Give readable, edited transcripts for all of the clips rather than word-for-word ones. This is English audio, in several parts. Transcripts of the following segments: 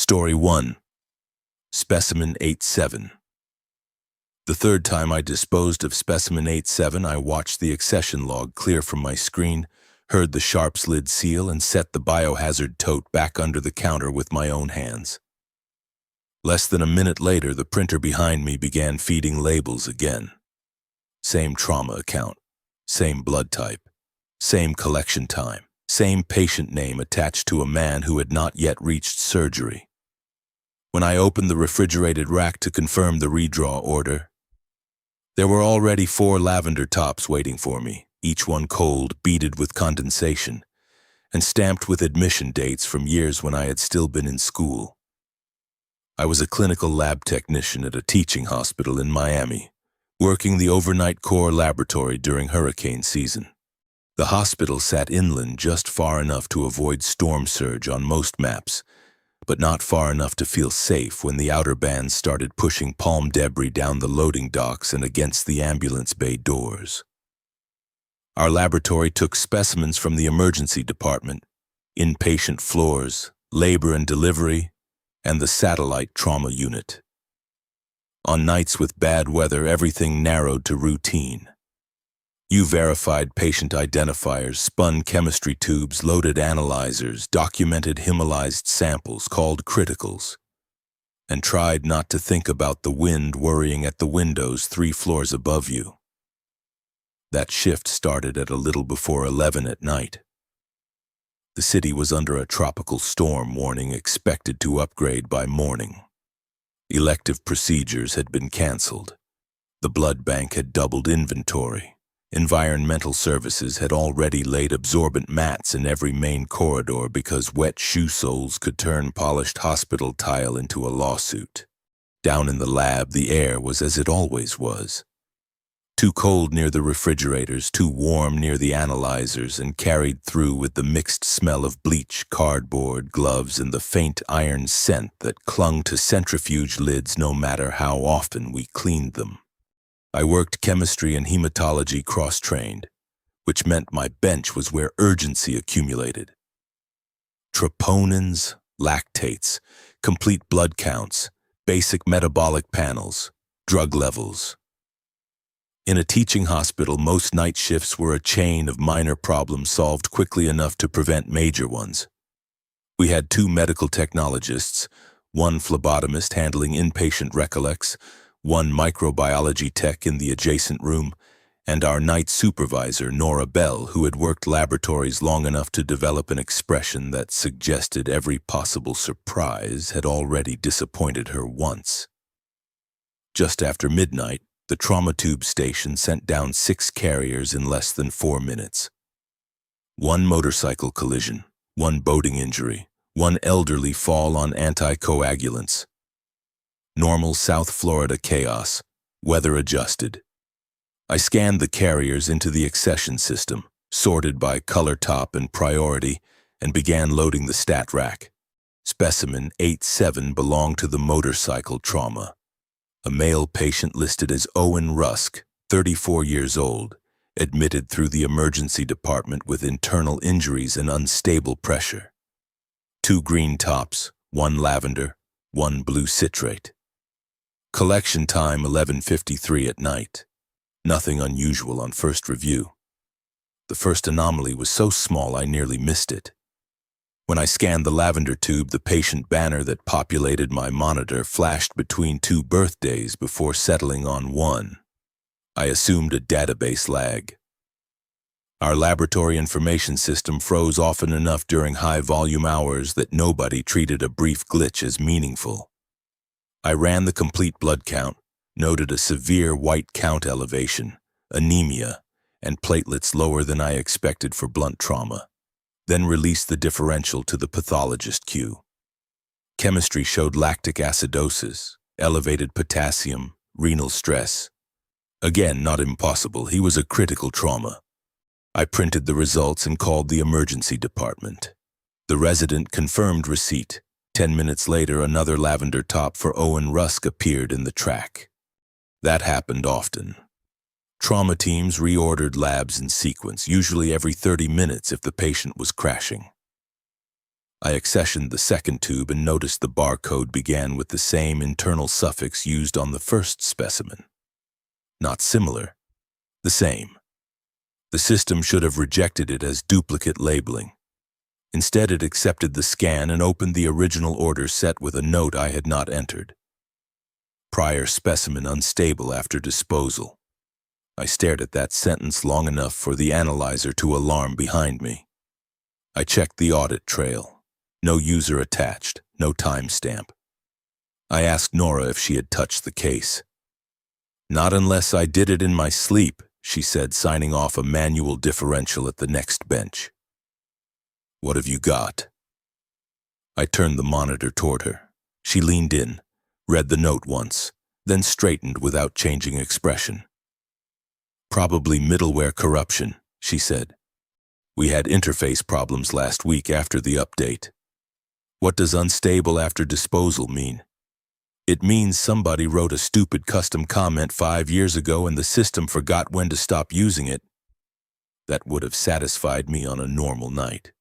Story 1. Specimen 87. The third time I disposed of Specimen 87, I watched the accession log clear from my screen, heard the sharps lid seal, and set the biohazard tote back under the counter with my own hands. Less than a minute later, the printer behind me began feeding labels again. Same trauma account, same blood type, same collection time, same patient name attached to a man who had not yet reached surgery. When I opened the refrigerated rack to confirm the redraw order, there were already 4 lavender tops waiting for me, each one cold, beaded with condensation, and stamped with admission dates from years when I had still been in school. I was a clinical lab technician at a teaching hospital in Miami, working the overnight core laboratory during hurricane season. The hospital sat inland just far enough to avoid storm surge on most maps, but not far enough to feel safe when the outer bands started pushing palm debris down the loading docks and against the ambulance bay doors. Our laboratory took specimens from the emergency department, inpatient floors, labor and delivery, and the satellite trauma unit. On nights with bad weather, everything narrowed to routine. U-verified patient identifiers, spun chemistry tubes, loaded analyzers, documented hemolyzed samples called criticals, and tried not to think about the wind worrying at the windows 3 floors above you. That shift started at a little before 11 at night. The city was under a tropical storm warning expected to upgrade by morning. Elective procedures had been canceled. The blood bank had doubled inventory. Environmental services had already laid absorbent mats in every main corridor because wet shoe soles could turn polished hospital tile into a lawsuit. Down in the lab, the air was as it always was. Too cold near the refrigerators, too warm near the analyzers, and carried through with the mixed smell of bleach, cardboard, gloves, and the faint iron scent that clung to centrifuge lids no matter how often we cleaned them. I worked chemistry and hematology cross-trained, which meant my bench was where urgency accumulated. Troponins, lactates, complete blood counts, basic metabolic panels, drug levels. In a teaching hospital, most night shifts were a chain of minor problems solved quickly enough to prevent major ones. We had 2 medical technologists, 1 phlebotomist handling inpatient recollects, 1 microbiology tech in the adjacent room, and our night supervisor, Nora Bell, who had worked laboratories long enough to develop an expression that suggested every possible surprise had already disappointed her once. Just after midnight, the trauma tube station sent down 6 carriers in less than 4 minutes. 1 motorcycle collision, 1 boating injury, 1 elderly fall on anticoagulants. Normal South Florida chaos, weather adjusted. I scanned the carriers into the accession system, sorted by color top and priority, and began loading the stat rack. Specimen 87 belonged to the motorcycle trauma. A male patient listed as Owen Rusk, 34 years old, admitted through the emergency department with internal injuries and unstable pressure. 2 green tops, 1 lavender, 1 blue citrate. Collection time 11:53 at night. Nothing unusual on first review. The first anomaly was so small I nearly missed it. When I scanned the lavender tube, the patient banner that populated my monitor flashed between 2 birthdays before settling on 1. I assumed a database lag. Our laboratory information system froze often enough during high-volume hours that nobody treated a brief glitch as meaningful. I ran the complete blood count, noted a severe white count elevation, anemia, and platelets lower than I expected for blunt trauma, then released the differential to the pathologist queue. Chemistry showed lactic acidosis, elevated potassium, renal stress. Again, not impossible, he was a critical trauma. I printed the results and called the emergency department. The resident confirmed receipt. 10 minutes later, another lavender top for Owen Rusk appeared in the track. That happened often. Trauma teams reordered labs in sequence, usually every 30 minutes if the patient was crashing. I accessioned the second tube and noticed the barcode began with the same internal suffix used on the first specimen. Not similar, the same. The system should have rejected it as duplicate labeling. Instead, it accepted the scan and opened the original order set with a note I had not entered. Prior specimen unstable after disposal. I stared at that sentence long enough for the analyzer to alarm behind me. I checked the audit trail. No user attached, no timestamp. I asked Nora if she had touched the case. "Not unless I did it in my sleep," she said, signing off a manual differential at the next bench. "What have you got?" I turned the monitor toward her. She leaned in, read the note once, then straightened without changing expression. "Probably middleware corruption," she said. "We had interface problems last week after the update." "What does unstable after disposal mean?" "It means somebody wrote a stupid custom comment 5 years ago and the system forgot when to stop using it. That would have satisfied me on a normal night."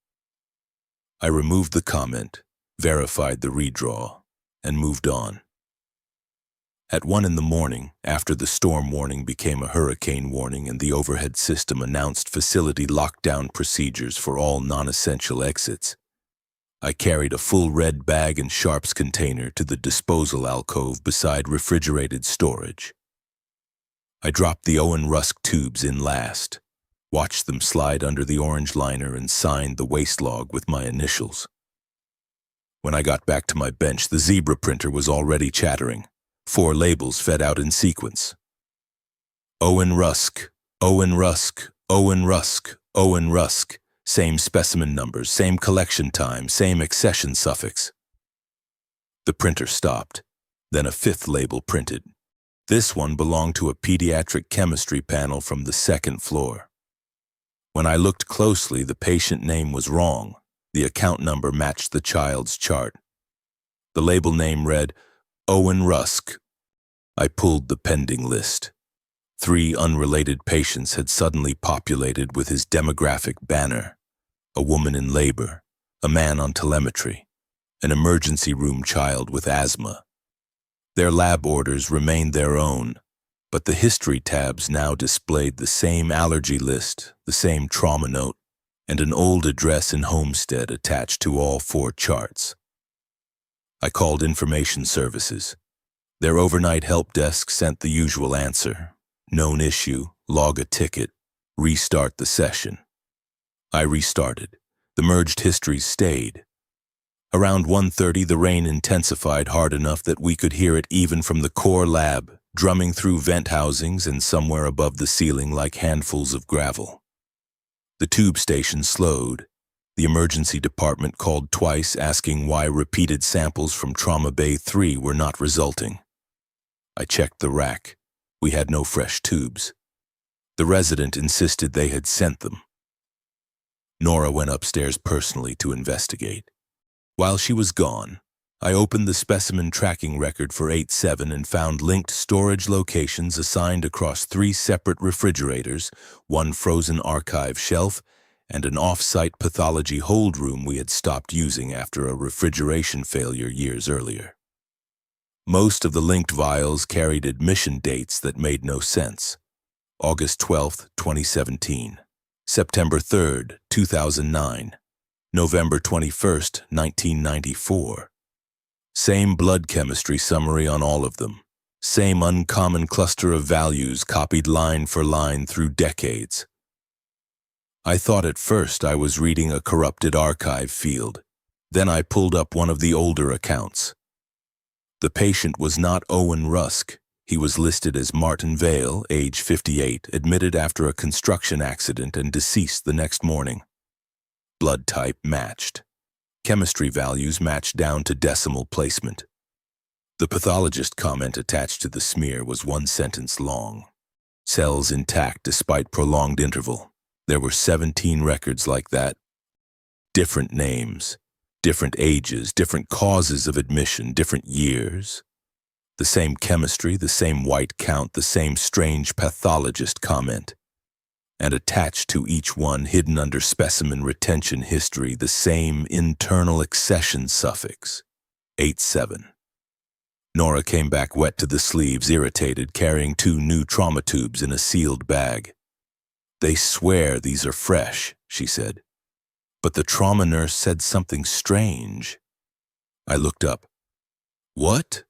I removed the comment, verified the redraw, and moved on. At 1 in the morning, after the storm warning became a hurricane warning and the overhead system announced facility lockdown procedures for all non-essential exits, I carried a full red bag and sharps container to the disposal alcove beside refrigerated storage. I dropped the Owen Rusk tubes in last, watched them slide under the orange liner, and signed the waste log with my initials. When I got back to my bench, the Zebra printer was already chattering. 4 labels fed out in sequence. Owen Rusk, Owen Rusk, Owen Rusk, Owen Rusk. Same specimen numbers, same collection time, same accession suffix. The printer stopped. Then a 5th label printed. This one belonged to a pediatric chemistry panel from the 2nd floor. When I looked closely, the patient name was wrong. The account number matched the child's chart. The label name read, Owen Rusk. I pulled the pending list. 3 unrelated patients had suddenly populated with his demographic banner: a woman in labor, a man on telemetry, an emergency room child with asthma. Their lab orders remained their own, but the history tabs now displayed the same allergy list, the same trauma note, and an old address in Homestead attached to all 4 charts. I called information services. Their overnight help desk sent the usual answer: known issue, log a ticket, restart the session. I restarted. The merged histories stayed. Around 1:30, the rain intensified hard enough that we could hear it even from the core lab, drumming through vent housings and somewhere above the ceiling like handfuls of gravel. The tube station slowed. The emergency department called twice, asking why repeated samples from Trauma Bay 3 were not resulting. I checked the rack. We had no fresh tubes. The resident insisted they had sent them. Nora went upstairs personally to investigate. While she was gone, I opened the specimen tracking record for 8-7 and found linked storage locations assigned across 3 separate refrigerators, 1 frozen archive shelf, and an off-site pathology hold room we had stopped using after a refrigeration failure years earlier. Most of the linked vials carried admission dates that made no sense. August 12, 2017, September 3, 2009, November 21, 1994. Same blood chemistry summary on all of them. Same uncommon cluster of values copied line for line through decades. I thought at first I was reading a corrupted archive field. Then I pulled up one of the older accounts. The patient was not Owen Rusk. He was listed as Martin Vale, age 58, admitted after a construction accident and deceased the next morning. Blood type matched. Chemistry values matched down to decimal placement. The pathologist comment attached to the smear was 1 sentence long. Cells intact despite prolonged interval. There were 17 records like that. Different names, different ages, different causes of admission, different years. The same chemistry, the same white count, the same strange pathologist comment. and attached to each one, hidden under specimen retention history, the same internal accession suffix, 87. Nora came back wet to the sleeves, irritated, carrying 2 new trauma tubes in a sealed bag. "They swear these are fresh," she said. "But the trauma nurse said something strange." I looked up. "What?"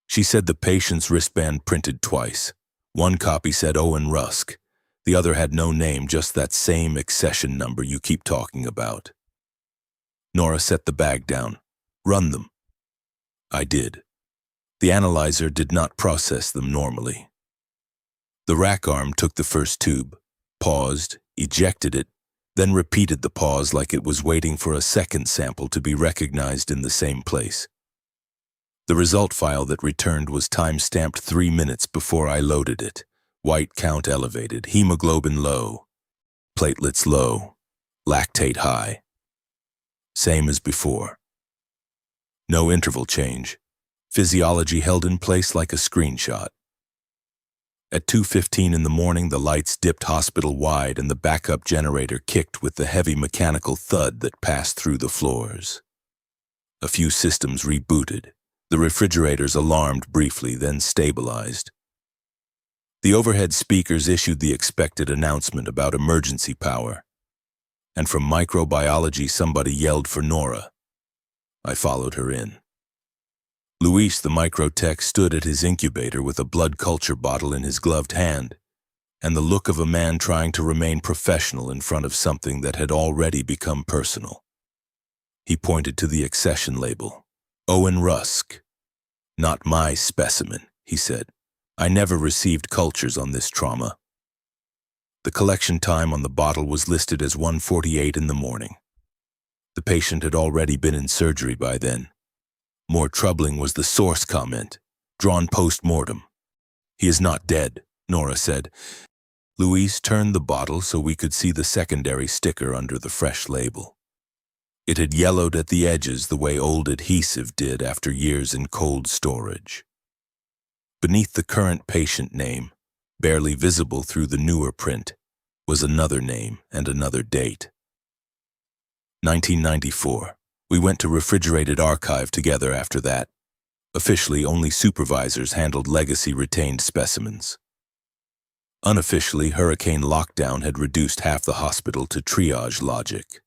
She said the patient's wristband printed twice. One copy said Owen Rusk. The other had no name, just that same accession number you keep talking about. Nora set the bag down. "Run them." I did. The analyzer did not process them normally. The rack arm took the first tube, paused, ejected it, then repeated the pause like it was waiting for a second sample to be recognized in the same place. The result file that returned was time-stamped 3 minutes before I loaded it. White count elevated, hemoglobin low, platelets low, lactate high. Same as before. No interval change. Physiology held in place like a screenshot. At 2:15 in the morning, the lights dipped hospital-wide and the backup generator kicked with the heavy mechanical thud that passed through the floors. A few systems rebooted. The refrigerators alarmed briefly, then stabilized. The overhead speakers issued the expected announcement about emergency power. And from microbiology, somebody yelled for Nora. I followed her in. Luis, the microtech, stood at his incubator with a blood culture bottle in his gloved hand, and the look of a man trying to remain professional in front of something that had already become personal. He pointed to the accession label. "Owen Rusk." "Not my specimen," he said. "I never received cultures on this trauma." The collection time on the bottle was listed as 1:48 in the morning. The patient had already been in surgery by then. More troubling was the source comment, drawn post-mortem. "He is not dead," Nora said. Luis turned the bottle so we could see the secondary sticker under the fresh label. It had yellowed at the edges the way old adhesive did after years in cold storage. Beneath the current patient name, barely visible through the newer print, was another name and another date. 1994. We went to Refrigerated Archive together after that. Officially, only supervisors handled legacy-retained specimens. Unofficially, hurricane lockdown had reduced half the hospital to triage logic.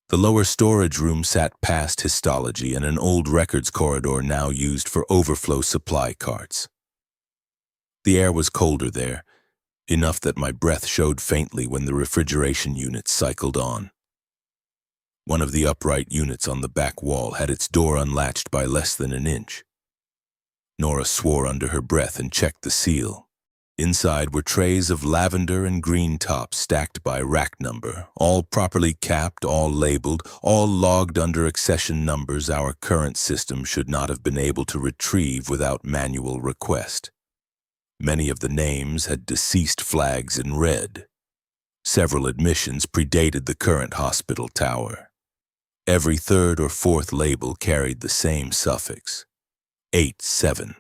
The lower storage room sat past histology and an old records corridor now used for overflow supply carts. The air was colder there, enough that my breath showed faintly when the refrigeration unit cycled on. One of the upright units on the back wall had its door unlatched by less than an inch. Nora swore under her breath and checked the seal. Inside were trays of lavender and green tops stacked by rack number, all properly capped, all labeled, all logged under accession numbers our current system should not have been able to retrieve without manual request. Many of the names had deceased flags in red. Several admissions predated the current hospital tower. Every third or fourth label carried the same suffix, 87.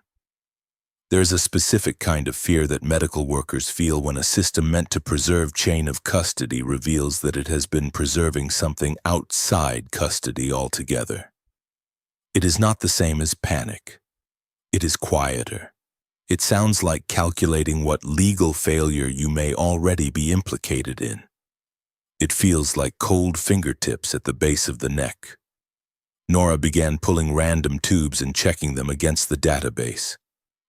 There is a specific kind of fear that medical workers feel when a system meant to preserve chain of custody reveals that it has been preserving something outside custody altogether. It is not the same as panic. It is quieter. It sounds like calculating what legal failure you may already be implicated in. It feels like cold fingertips at the base of the neck. Nora began pulling random tubes and checking them against the database.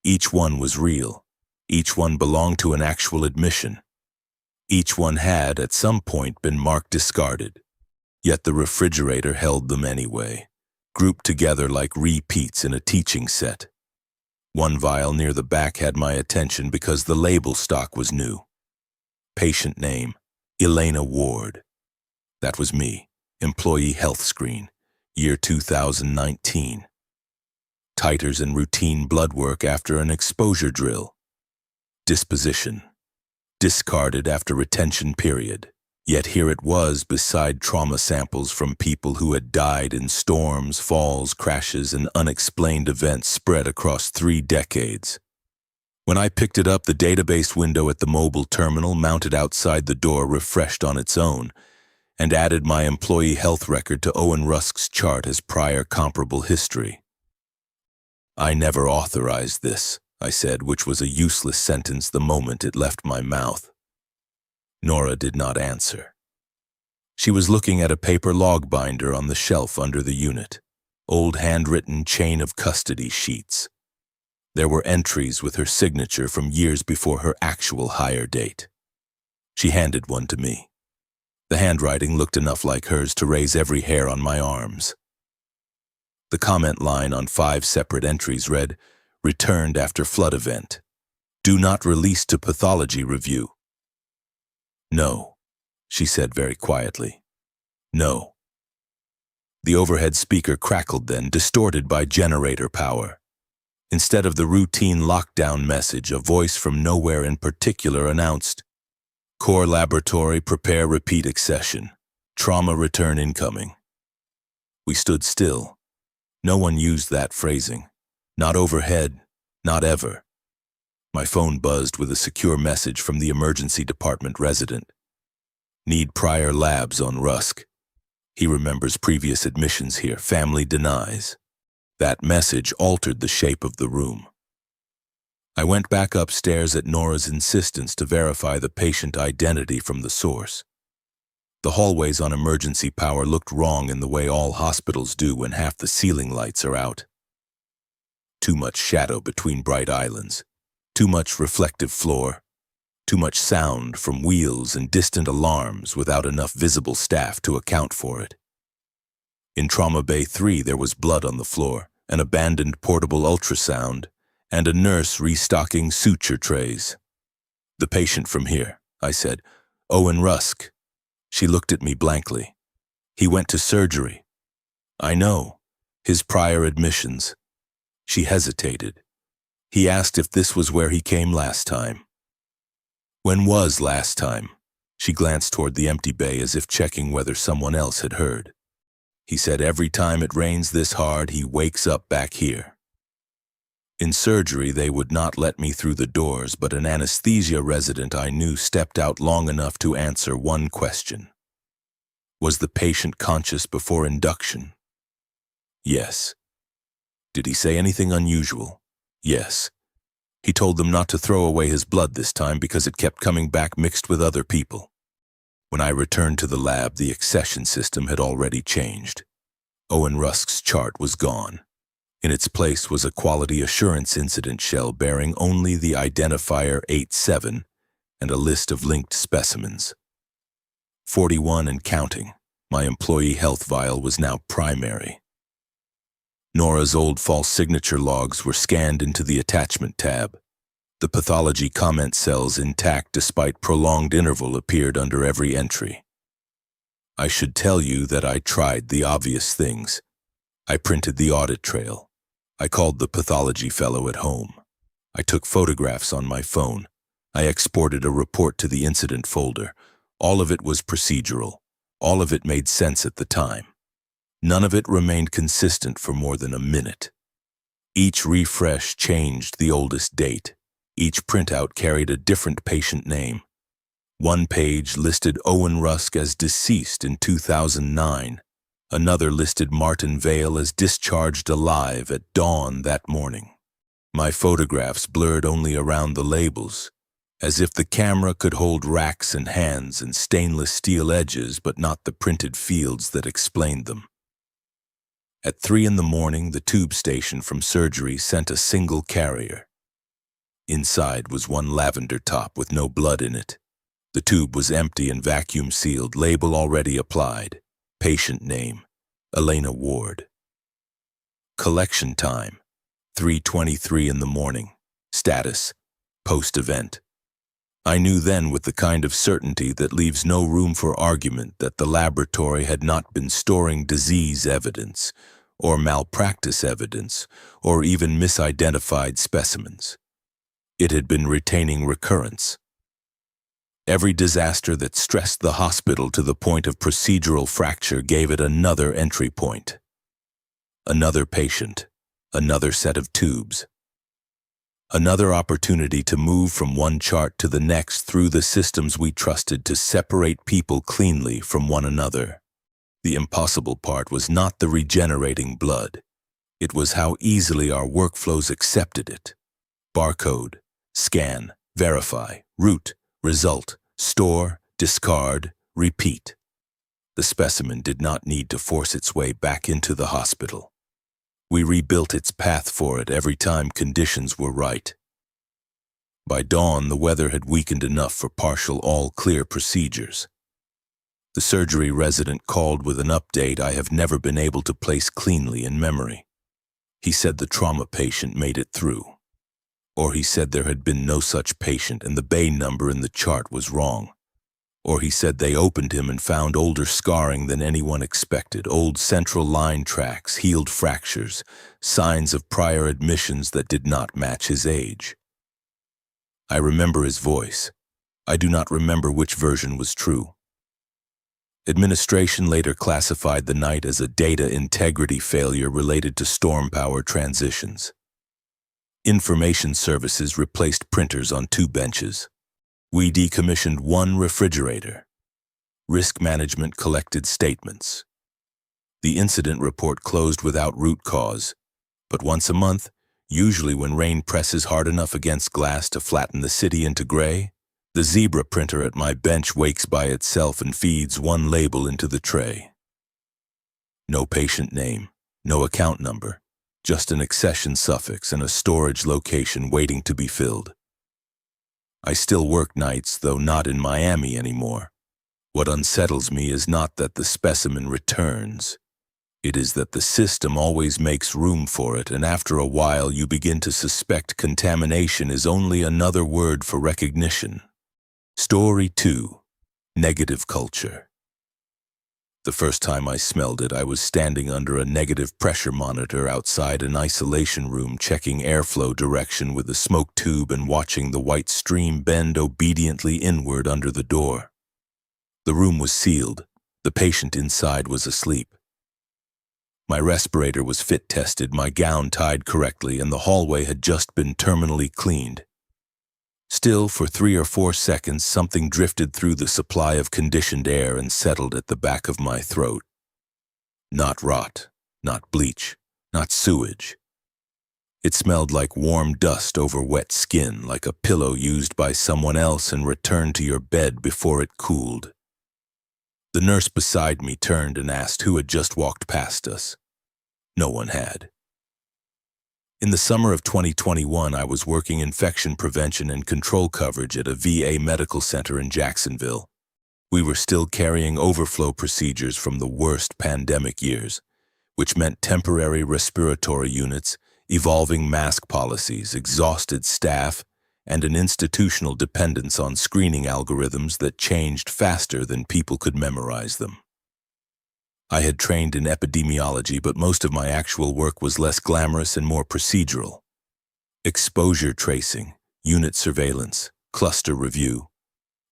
Each one was real. Each one belonged to an actual admission. Each one had, at some point, been marked discarded. Yet the refrigerator held them anyway, grouped together like repeats in a teaching set. One vial near the back had my attention because the label stock was new. Patient name, Elena Ward. That was me, employee health screen, year 2019. Titers and routine blood work after an exposure drill. Disposition. Discarded after retention period. Yet here it was beside trauma samples from people who had died in storms, falls, crashes, and unexplained events spread across 3 decades. When I picked it up, the database window at the mobile terminal mounted outside the door refreshed on its own and added my employee health record to Owen Rusk's chart as prior comparable history. "I never authorized this," I said, which was a useless sentence the moment it left my mouth. Nora did not answer. She was looking at a paper log binder on the shelf under the unit, old handwritten chain of custody sheets. There were entries with her signature from years before her actual hire date. She handed one to me. The handwriting looked enough like hers to raise every hair on my arms. The comment line on 5 separate entries read, "Returned after flood event. Do not release to pathology review." "No," she said very quietly. "No." The overhead speaker crackled then, distorted by generator power. Instead of the routine lockdown message, a voice from nowhere in particular announced, "Core laboratory, prepare repeat accession. Trauma return incoming." We stood still. No one used that phrasing. Not overhead, not ever. My phone buzzed with a secure message from the emergency department resident. "Need prior labs on Rusk. He remembers previous admissions here. Family denies." That message altered the shape of the room. I went back upstairs at Nora's insistence to verify the patient identity from the source. The hallways on emergency power looked wrong in the way all hospitals do when half the ceiling lights are out. Too much shadow between bright islands, too much reflective floor, too much sound from wheels and distant alarms without enough visible staff to account for it. In Trauma Bay 3 there was blood on the floor, an abandoned portable ultrasound, and a nurse restocking suture trays. "The patient from here," I said. "Owen Rusk." She looked at me blankly. "He went to surgery." "I know. His prior admissions." She hesitated. "He asked if this was where he came last time." "When was last time?" She glanced toward the empty bay as if checking whether someone else had heard. "He said every time it rains this hard, he wakes up back here." In surgery, they would not let me through the doors, but an anesthesia resident I knew stepped out long enough to answer one question. "Was the patient conscious before induction?" "Yes." "Did he say anything unusual?" "Yes. He told them not to throw away his blood this time because it kept coming back mixed with other people." When I returned to the lab, the accession system had already changed. Owen Rusk's chart was gone. In its place was a quality assurance incident shell bearing only the identifier 87 and a list of linked specimens. 41 and counting. My employee health vial was now primary. Nora's old false signature logs were scanned into the attachment tab. The pathology comment cells, intact despite prolonged interval, appeared under every entry. I should tell you that I tried the obvious things. I printed the audit trail. I called the pathology fellow at home. I took photographs on my phone. I exported a report to the incident folder. All of it was procedural. All of it made sense at the time. None of it remained consistent for more than a minute. Each refresh changed the oldest date. Each printout carried a different patient name. One page listed Owen Rusk as deceased in 2009. Another listed Martin Vale as discharged alive at dawn that morning. My photographs blurred only around the labels, as if the camera could hold racks and hands and stainless steel edges, but not the printed fields that explained them. At 3 in the morning, the tube station from surgery sent a single carrier. Inside was one lavender top with no blood in it. The tube was empty and vacuum sealed, label already applied. Patient name, Elena Ward. Collection time, 3:23 in the morning. Status, post-event. I knew then with the kind of certainty that leaves no room for argument that the laboratory had not been storing disease evidence, or malpractice evidence, or even misidentified specimens. It had been retaining recurrence. Every disaster that stressed the hospital to the point of procedural fracture gave it another entry point. Another patient, another set of tubes. Another opportunity to move from one chart to the next through the systems we trusted to separate people cleanly from one another. The impossible part was not the regenerating blood. It was how easily our workflows accepted it. Barcode, scan, verify, route, result, store, discard, repeat. The specimen did not need to force its way back into the hospital. We rebuilt its path for it every time conditions were right. By dawn, the weather had weakened enough for partial all-clear procedures. The surgery resident called with an update I have never been able to place cleanly in memory. He said the trauma patient made it through. Or he said there had been no such patient and the bay number in the chart was wrong. Or he said they opened him and found older scarring than anyone expected, old central line tracks, healed fractures, signs of prior admissions that did not match his age. I remember his voice. I do not remember which version was true. Administration later classified the night as a data integrity failure related to storm power transitions. Information services replaced printers on 2 benches. We decommissioned 1 refrigerator. Risk management collected statements. The incident report closed without root cause, but once a month, usually when rain presses hard enough against glass to flatten the city into gray, the zebra printer at my bench wakes by itself and feeds 1 label into the tray. No patient name, no account number, just an accession suffix and a storage location waiting to be filled. I still work nights, though not in Miami anymore. What unsettles me is not that the specimen returns. It is that the system always makes room for it, and after a while you begin to suspect contamination is only another word for recognition. Story 2. Negative culture. The first time I smelled it, I was standing under a negative pressure monitor outside an isolation room, checking airflow direction with a smoke tube and watching the white stream bend obediently inward under the door. The room was sealed. The patient inside was asleep. My respirator was fit tested, my gown tied correctly, and the hallway had just been terminally cleaned. Still, for 3 or 4 seconds, something drifted through the supply of conditioned air and settled at the back of my throat. Not rot, not bleach, not sewage. It smelled like warm dust over wet skin, like a pillow used by someone else and returned to your bed before it cooled. The nurse beside me turned and asked who had just walked past us. No one had. In the summer of 2021, I was working infection prevention and control coverage at a VA medical center in Jacksonville. We were still carrying overflow procedures from the worst pandemic years, which meant temporary respiratory units, evolving mask policies, exhausted staff, and an institutional dependence on screening algorithms that changed faster than people could memorize them. I had trained in epidemiology, but most of my actual work was less glamorous and more procedural. Exposure tracing, unit surveillance, cluster review,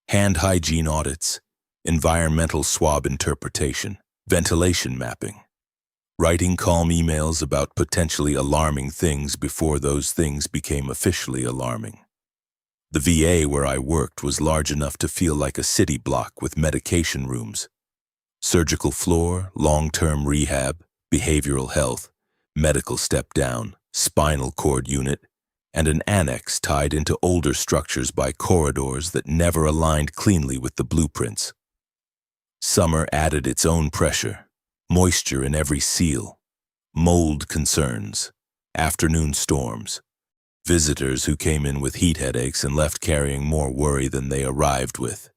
hand hygiene audits, environmental swab interpretation, ventilation mapping, writing calm emails about potentially alarming things before those things became officially alarming. The VA where I worked was large enough to feel like a city block with medication rooms. Surgical floor, long-term rehab, behavioral health, medical step-down, spinal cord unit, and an annex tied into older structures by corridors that never aligned cleanly with the blueprints. Summer added its own pressure, moisture in every seal, mold concerns, afternoon storms, visitors who came in with heat headaches and left carrying more worry than they arrived with.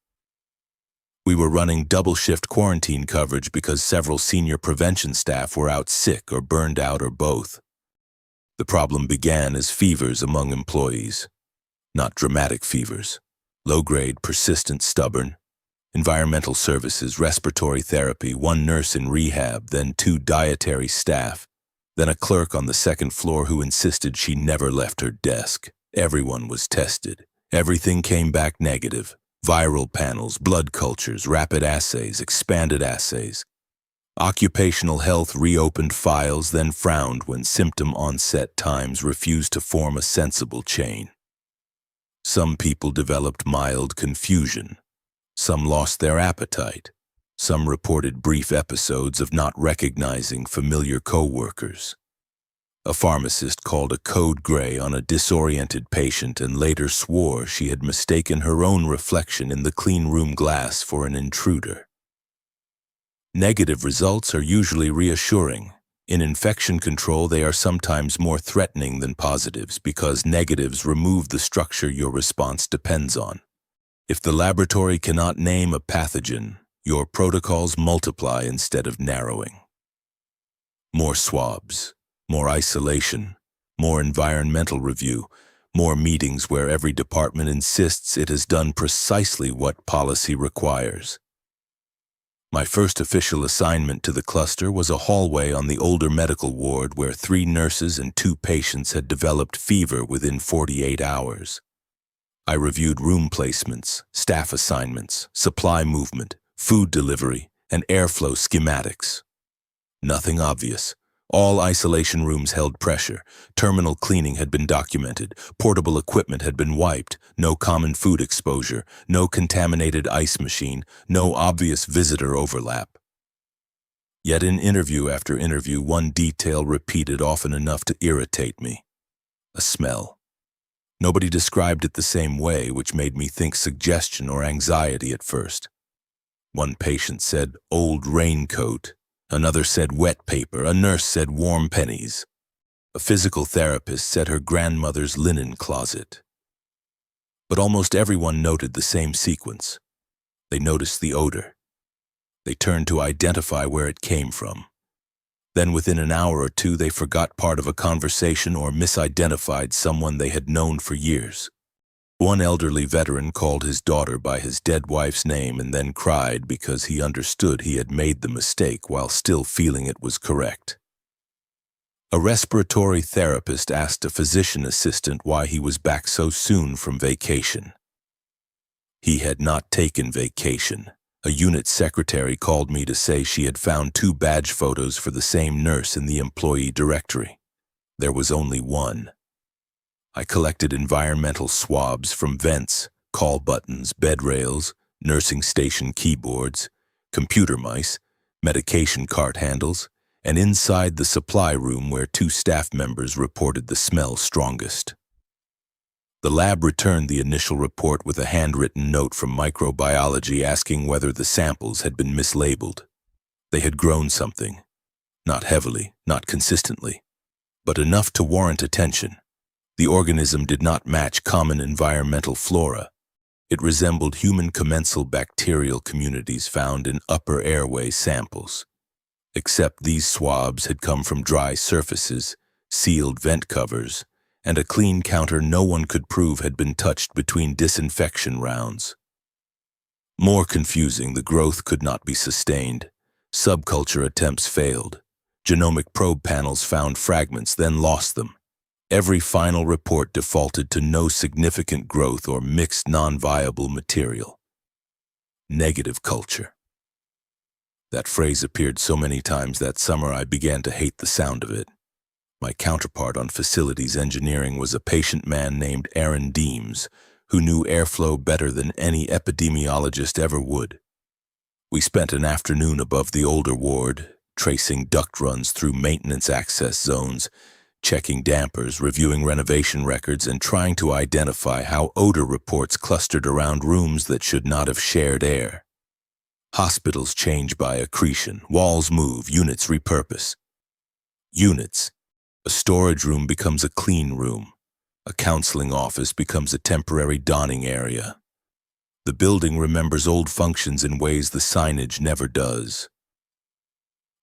We were running double-shift quarantine coverage because several senior prevention staff were out sick or burned out or both. The problem began as fevers among employees. Not dramatic fevers. Low-grade, persistent, stubborn. Environmental services, respiratory therapy, 1 nurse in rehab, then 2 dietary staff, then a clerk on the 2nd floor who insisted she never left her desk. Everyone was tested. Everything came back negative. Viral panels, blood cultures, rapid assays, expanded assays. Occupational health reopened files, then frowned when symptom onset times refused to form a sensible chain. Some people developed mild confusion. Some lost their appetite. Some reported brief episodes of not recognizing familiar co-workers. A pharmacist called a code gray on a disoriented patient and later swore she had mistaken her own reflection in the clean room glass for an intruder. Negative results are usually reassuring. In infection control, they are sometimes more threatening than positives because negatives remove the structure your response depends on. If the laboratory cannot name a pathogen, your protocols multiply instead of narrowing. More swabs, more isolation, more environmental review, more meetings where every department insists it has done precisely what policy requires. My first official assignment to the cluster was a hallway on the older medical ward where 3 nurses and 2 patients had developed fever within 48 hours. I reviewed room placements, staff assignments, supply movement, food delivery, and airflow schematics. Nothing obvious. All isolation rooms held pressure. Terminal cleaning had been documented. Portable equipment had been wiped. No common food exposure. No contaminated ice machine. No obvious visitor overlap. Yet in interview after interview, one detail repeated often enough to irritate me. A smell. Nobody described it the same way, which made me think suggestion or anxiety at first. One patient said, "old raincoat." Another said wet paper, a nurse said warm pennies. A physical therapist said her grandmother's linen closet. But almost everyone noted the same sequence. They noticed the odor. They turned to identify where it came from. Then within an hour or two they forgot part of a conversation or misidentified someone they had known for years. One elderly veteran called his daughter by his dead wife's name and then cried because he understood he had made the mistake while still feeling it was correct. A respiratory therapist asked a physician assistant why he was back so soon from vacation. He had not taken vacation. A unit secretary called me to say she had found 2 badge photos for the same nurse in the employee directory. There was only one. I collected environmental swabs from vents, call buttons, bed rails, nursing station keyboards, computer mice, medication cart handles, and inside the supply room where 2 staff members reported the smell strongest. The lab returned the initial report with a handwritten note from microbiology asking whether the samples had been mislabeled. They had grown something. Not heavily, not consistently, but enough to warrant attention. The organism did not match common environmental flora. It resembled human commensal bacterial communities found in upper airway samples. Except these swabs had come from dry surfaces, sealed vent covers, and a clean counter no one could prove had been touched between disinfection rounds. More confusing, the growth could not be sustained. Subculture attempts failed. Genomic probe panels found fragments, then lost them. Every final report defaulted to no significant growth or mixed non-viable material. Negative culture. That phrase appeared so many times that summer I began to hate the sound of it. My counterpart on facilities engineering was a patient man named Aaron Deems, who knew airflow better than any epidemiologist ever would. We spent an afternoon above the older ward, tracing duct runs through maintenance access zones, checking dampers, reviewing renovation records, and trying to identify how odor reports clustered around rooms that should not have shared air. Hospitals change by accretion, walls move, units repurpose. Units. A storage room becomes a clean room. A counseling office becomes a temporary donning area. The building remembers old functions in ways the signage never does.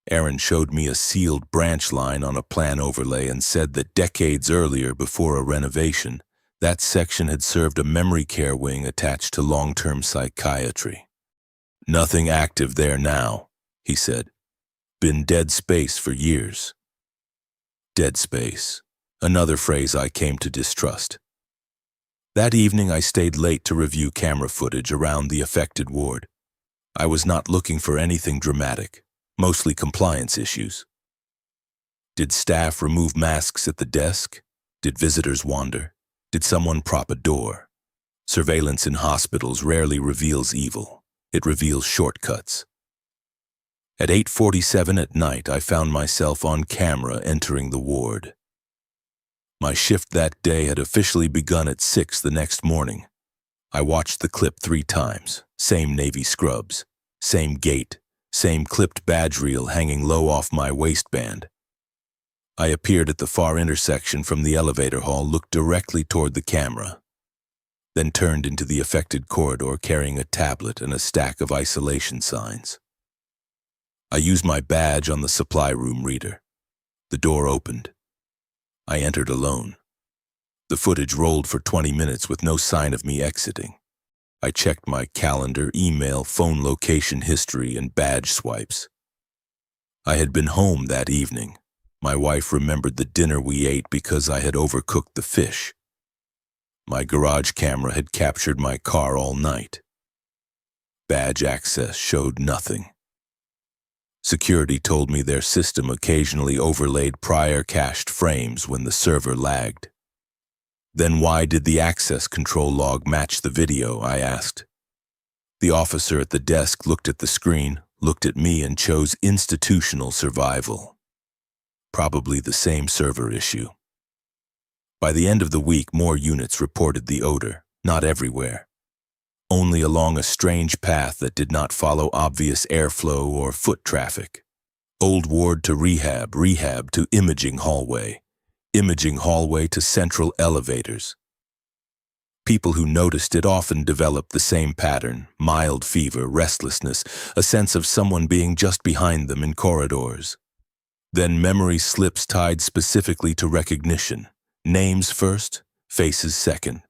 Aaron showed me a sealed branch line on a plan overlay and said that decades earlier, before a renovation, that section had served a memory care wing attached to long-term psychiatry. "Nothing active there now," he said. "Been dead space for years." Dead space, another phrase I came to distrust. That evening I stayed late to review camera footage around the affected ward. I was not looking for anything dramatic. mostly compliance issues. Did staff remove masks at the desk? Did visitors wander? Did someone prop a door? Surveillance in hospitals rarely reveals evil. It reveals shortcuts. At 8:47 at night, I found myself on camera entering the ward. My shift that day had officially begun at 6 the next morning. I watched the clip 3 times, same navy scrubs, same gait, same clipped badge reel hanging low off my waistband. I appeared at the far intersection from the elevator hall, looked directly toward the camera, then turned into the affected corridor carrying a tablet and a stack of isolation signs. I used my badge on the supply room reader. The door opened. I entered alone. The footage rolled for 20 minutes with no sign of me exiting. I checked my calendar, email, phone location history, and badge swipes. I had been home that evening. My wife remembered the dinner we ate because I had overcooked the fish. My garage camera had captured my car all night. Badge access showed nothing. Security told me their system occasionally overlaid prior cached frames when the server lagged. Then why did the access control log match the video, I asked. The officer at the desk looked at the screen, looked at me, and chose institutional survival. Probably the same server issue. By the end of the week, more units reported the odor, not everywhere. Only along a strange path that did not follow obvious airflow or foot traffic. Old ward to rehab, rehab to imaging hallway to central elevators. People who noticed it often developed the same pattern: mild fever, restlessness, a sense of someone being just behind them in corridors. Then memory slips tied specifically to recognition. Names first, faces second.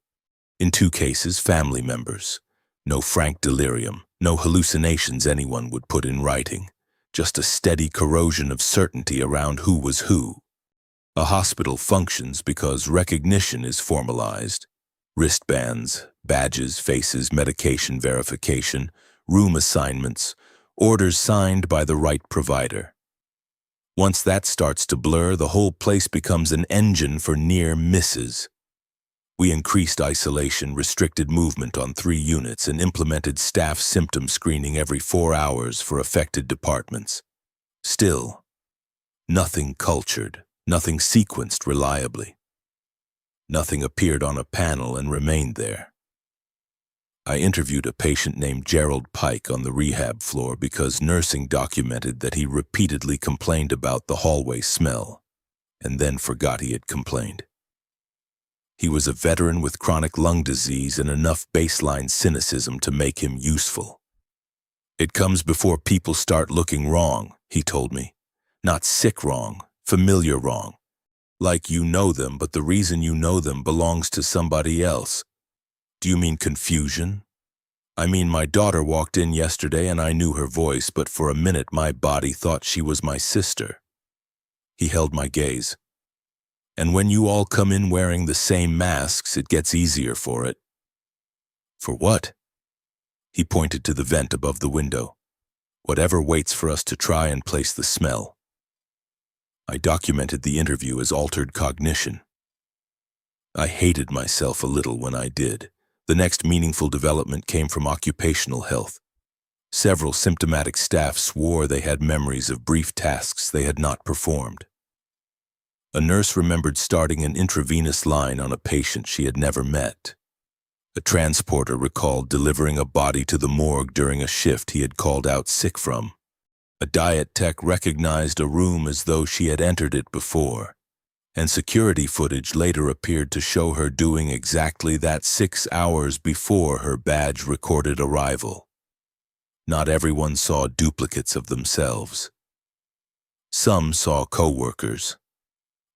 In 2 cases, family members. No frank delirium, no hallucinations anyone would put in writing. Just a steady corrosion of certainty around who was who. A hospital functions because recognition is formalized. Wristbands, badges, faces, medication verification, room assignments, orders signed by the right provider. Once that starts to blur, the whole place becomes an engine for near misses. We increased isolation, restricted movement on 3 units, and implemented staff symptom screening every 4 hours for affected departments. Still, nothing cultured, nothing sequenced reliably. Nothing appeared on a panel and remained there. I interviewed a patient named Gerald Pike on the rehab floor because nursing documented that he repeatedly complained about the hallway smell, and then forgot he had complained. He was a veteran with chronic lung disease and enough baseline cynicism to make him useful. It comes before people start looking wrong, he told me. Not sick wrong, familiar wrong. Like you know them, but the reason you know them belongs to somebody else. Do you mean confusion? I mean, my daughter walked in yesterday and I knew her voice, but for a minute my body thought she was my sister. He held my gaze. And when you all come in wearing the same masks, it gets easier for it. For what? He pointed to the vent above the window. Whatever waits for us to try and place the smell. I documented the interview as altered cognition. I hated myself a little when I did. The next meaningful development came from occupational health. Several symptomatic staff swore they had memories of brief tasks they had not performed. A nurse remembered starting an intravenous line on a patient she had never met. A transporter recalled delivering a body to the morgue during a shift he had called out sick from. A diet tech recognized a room as though she had entered it before, and security footage later appeared to show her doing exactly that 6 hours before her badge recorded arrival. Not everyone saw duplicates of themselves. Some saw co-workers.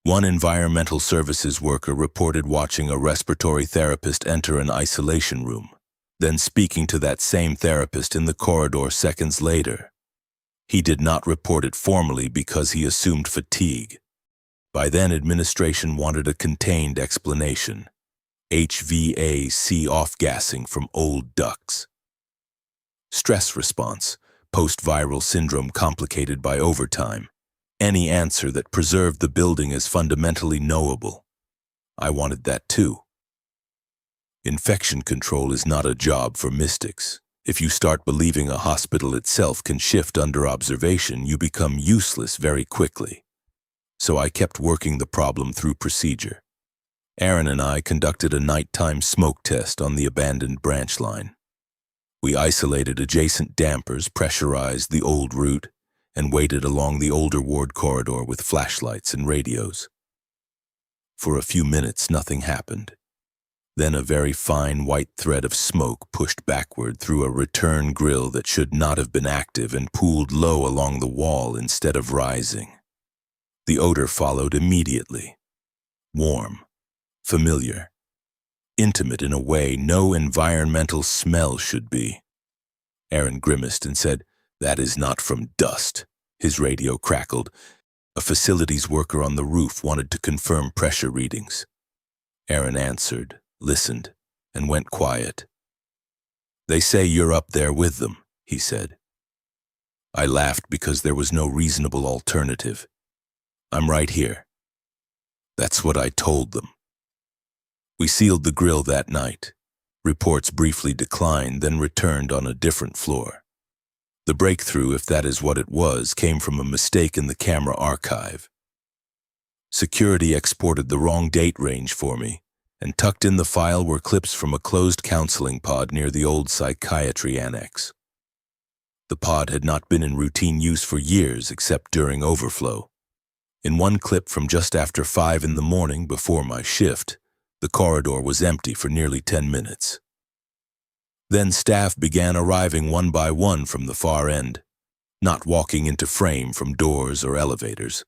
One environmental services worker reported watching a respiratory therapist enter an isolation room, then speaking to that same therapist in the corridor seconds later. He did not report it formally because he assumed fatigue. By then, administration wanted a contained explanation. HVAC off-gassing from old ducts. Stress response, post-viral syndrome complicated by overtime, any answer that preserved the building as fundamentally knowable. I wanted that too. Infection control is not a job for mystics. If you start believing a hospital itself can shift under observation, you become useless very quickly. So I kept working the problem through procedure. Aaron and I conducted a nighttime smoke test on the abandoned branch line. We isolated adjacent dampers, pressurized the old route, and waited along the older ward corridor with flashlights and radios. For a few minutes, nothing happened. Then a very fine white thread of smoke pushed backward through a return grill that should not have been active and pooled low along the wall instead of rising. The odor followed immediately. Warm, familiar, intimate in a way no environmental smell should be. Aaron grimaced and said, "That is not from dust." His radio crackled. A facilities worker on the roof wanted to confirm pressure readings. Aaron answered, listened, and went quiet. "They say you're up there with them," he said. I laughed because there was no reasonable alternative. "I'm right here." That's what I told them. We sealed the grill that night. Reports briefly declined, then returned on a different floor. The breakthrough, if that is what it was, came from a mistake in the camera archive. Security exported the wrong date range for me, and tucked in the file were clips from a closed counseling pod near the old psychiatry annex. The pod had not been in routine use for years except during overflow. In one clip from just after 5 in the morning before my shift, the corridor was empty for nearly 10 minutes. Then staff began arriving one by one from the far end, not walking into frame from doors or elevators,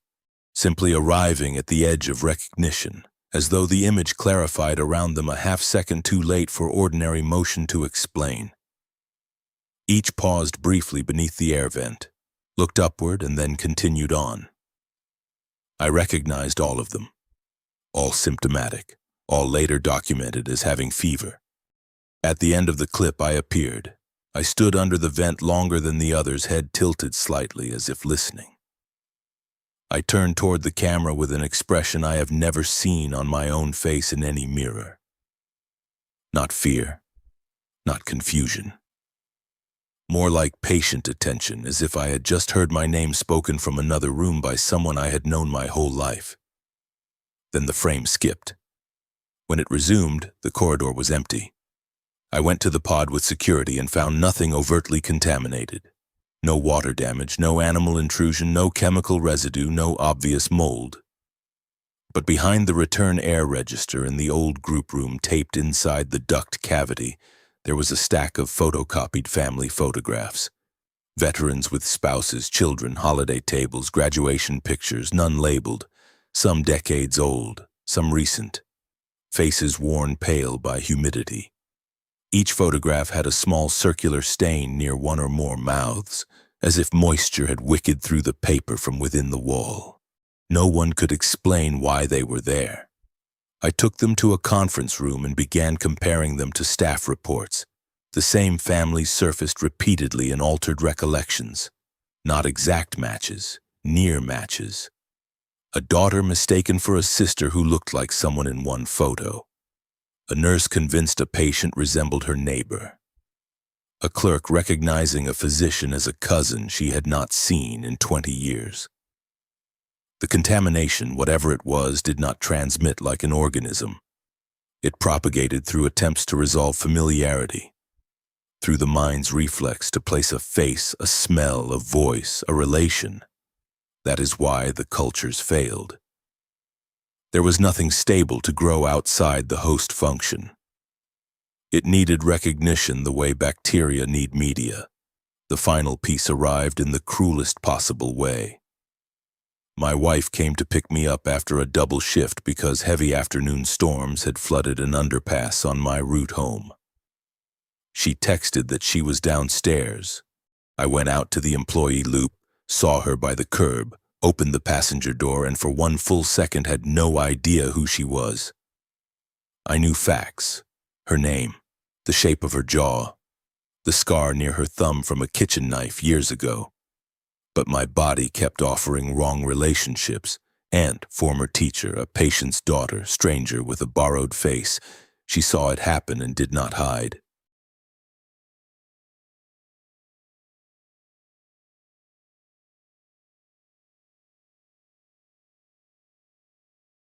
simply arriving at the edge of recognition, as though the image clarified around them a half-second too late for ordinary motion to explain. Each paused briefly beneath the air vent, looked upward, and then continued on. I recognized all of them, all symptomatic, all later documented as having fever. At the end of the clip, I appeared. I stood under the vent longer than the others, head tilted slightly as if listening. I turned toward the camera with an expression I have never seen on my own face in any mirror. Not fear, not confusion. More like patient attention, as if I had just heard my name spoken from another room by someone I had known my whole life. Then the frame skipped. When it resumed, the corridor was empty. I went to the pod with security and found nothing overtly contaminated. No water damage, no animal intrusion, no chemical residue, no obvious mold. But behind the return air register in the old group room taped inside the duct cavity, there was a stack of photocopied family photographs. Veterans with spouses, children, holiday tables, graduation pictures, none labeled, some decades old, some recent. Faces worn pale by humidity. Each photograph had a small circular stain near one or more mouths, as if moisture had wicked through the paper from within the wall. No one could explain why they were there. I took them to a conference room and began comparing them to staff reports. The same families surfaced repeatedly in altered recollections. Not exact matches, near matches. A daughter mistaken for a sister who looked like someone in one photo. A nurse convinced a patient resembled her neighbor. A clerk recognizing a physician as a cousin she had not seen in 20 years. The contamination, whatever it was, did not transmit like an organism. It propagated through attempts to resolve familiarity, through the mind's reflex to place a face, a smell, a voice, a relation. That is why the cultures failed. There was nothing stable to grow outside the host function. It needed recognition the way bacteria need media. The final piece arrived in the cruelest possible way. My wife came to pick me up after a double shift because heavy afternoon storms had flooded an underpass on my route home. She texted that she was downstairs. I went out to the employee loop, saw her by the curb, opened the passenger door, and for one full second had no idea who she was. I knew facts, her name, the shape of her jaw, the scar near her thumb from a kitchen knife years ago. But my body kept offering wrong relationships, and former teacher, a patient's daughter, stranger with a borrowed face. She saw it happen and did not hide.